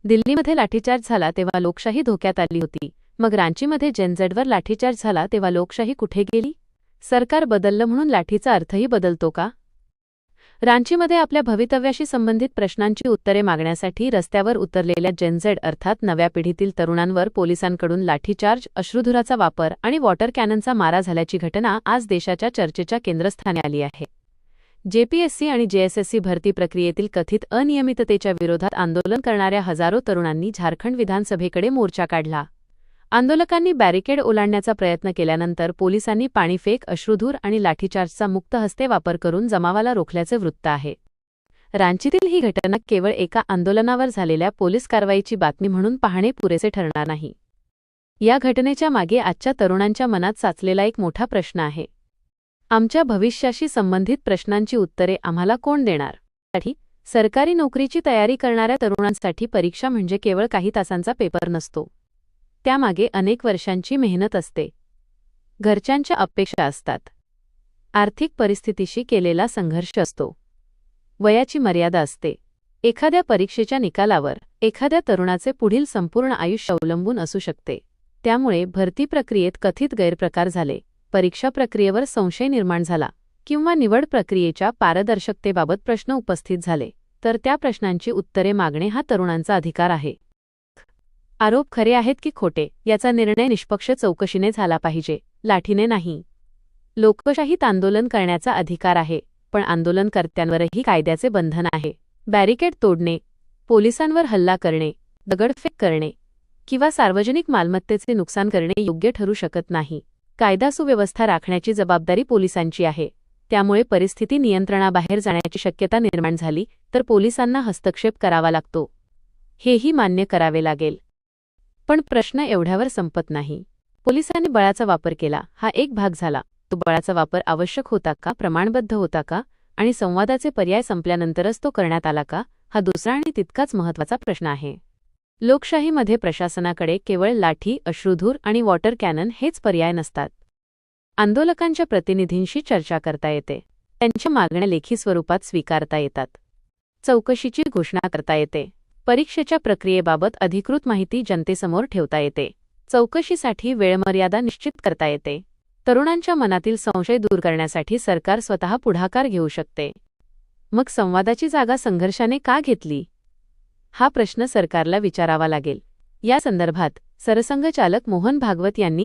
दिल्लीमध्ये लाठीचार्ज झाला तेव्हा लोकशाही धोक्यात आली होती. मग रांचीमध्ये जेनझेडवर लाठीचार्ज झाला तेव्हा लोकशाही कुठे गेली? सरकार बदललं म्हणून लाठीचा अर्थही बदलतो का? रांचीमध्ये आपल्या भवितव्याशी संबंधित प्रश्नांची उत्तरे मागण्यासाठी रस्त्यावर उतरलेल्या जेनझेड अर्थात नव्या पिढीतील तरुणांवर पोलिसांकडून लाठीचार्ज, अश्रुधुराचा वापर आणि वॉटर कॅननचा मारा झाल्याची घटना आज देशाच्या चर्चेच्या केंद्रस्थानी आली आहे. जेपीएससी आणि जेएसएससी भरती प्रक्रियेतील कथित अनियमिततेच्या विरोधात आंदोलन करणाऱ्या हजारो तरुणांनी झारखंड विधानसभेकडे मोर्चा काढला. आंदोलकांनी बॅरिकेड ओलांडण्याचा प्रयत्न केल्यानंतर पोलिसांनी पाणीफेक, अश्रुधूर आणि लाठीचार्जचा मुक्तहस्ते वापर करून जमावाला रोखल्याचे वृत्त आहे. रांचीतील ही घटना केवळ एका आंदोलनावर झालेल्या पोलीस कारवाईची बातमी म्हणून पाहणे पुरेसे ठरणार नाही. या घटनेच्या मागे आजच्या तरुणांच्या मनात साचलेला एक मोठा प्रश्न आहे. आमच्या भविष्याशी संबंधित प्रश्नांची उत्तरे आम्हाला कोण देणार? सरकारी नोकरीची तयारी करणाऱ्या तरुणांसाठी परीक्षा म्हणजे केवळ काही तासांचा पेपर नसतो. त्यामागे अनेक वर्षांची मेहनत असते. घरच्यांच्या अपेक्षा असतात. आर्थिक परिस्थितीशी केलेला संघर्ष असतो. वयाची मर्यादा असते. एखाद्या परीक्षेच्या निकालावर एखाद्या तरुणाचे पुढील संपूर्ण आयुष्य अवलंबून असू शकते. त्यामुळे भरती प्रक्रियेत कथित गैरप्रकार झाले, परीक्षा प्रक्रियेवर संशय निर्माण झाला किंवा निवड प्रक्रियेच्या पारदर्शकतेबाबत प्रश्न उपस्थित झाले, तर त्या प्रश्नांची उत्तरे मागणे हा तरुणांचा अधिकार आहे. आरोप खरे आहेत की खोटे याचा निर्णय निष्पक्ष चौकशीने झाला पाहिजे, लाठीने नाही. लोकशाहीत आंदोलन करण्याचा अधिकार आहे, पण आंदोलनकर्त्यांवरही कायद्याचे बंधन आहे. बॅरिकेड तोडणे, पोलिसांवर हल्ला करणे, दगडफेक करणे किंवा सार्वजनिक मालमत्तेचे नुकसान करणे योग्य ठरू शकत नाही. कायदा सुव्यवस्था राखण्याची जबाबदारी पोलिसांची आहे. त्यामुळे परिस्थिती नियंत्रणाबाहेर जाण्याची शक्यता निर्माण झाली तर पोलिसांना हस्तक्षेप करावा लागतो. हेही मान्य करावे लागेल. पण प्रश्न एवढ्यावर संपत नाही. पोलिसांनी बळाचा वापर केला हा एक भाग झाला. तो बळाचा वापर आवश्यक होता का, प्रमाणबद्ध होता का आणि संवादाचे पर्याय संपल्यानंतरच तो करण्यात आला का, हा दुसरा आणि तितकाच महत्त्वाचा प्रश्न आहे. लोकशाहीमध्ये प्रशासनाकडे केवळ लाठी, अश्रुधूर आणि वॉटर कॅनन हेच पर्याय नसतात. आंदोलकांच्या प्रतिनिधींशी चर्चा करता येते. त्यांच्या मागण्या लेखी स्वरूपात स्वीकारता येतात. चौकशीची घोषणा करता येते. परीक्षेच्या प्रक्रियेबाबत अधिकृत माहिती जनतेसमोर ठेवता येते. चौकशीसाठी वेळमर्यादा निश्चित करता येते. तरुणांच्या मनातील संशय दूर करण्यासाठी सरकार स्वतः पुढाकार घेऊ शकते. मग संवादाची जागा संघर्षाने का घेतली? हा प्रश्न सरकारला विचारावा लागेल. या संदर्भात सरसंघचालक मोहन भागवत यांनी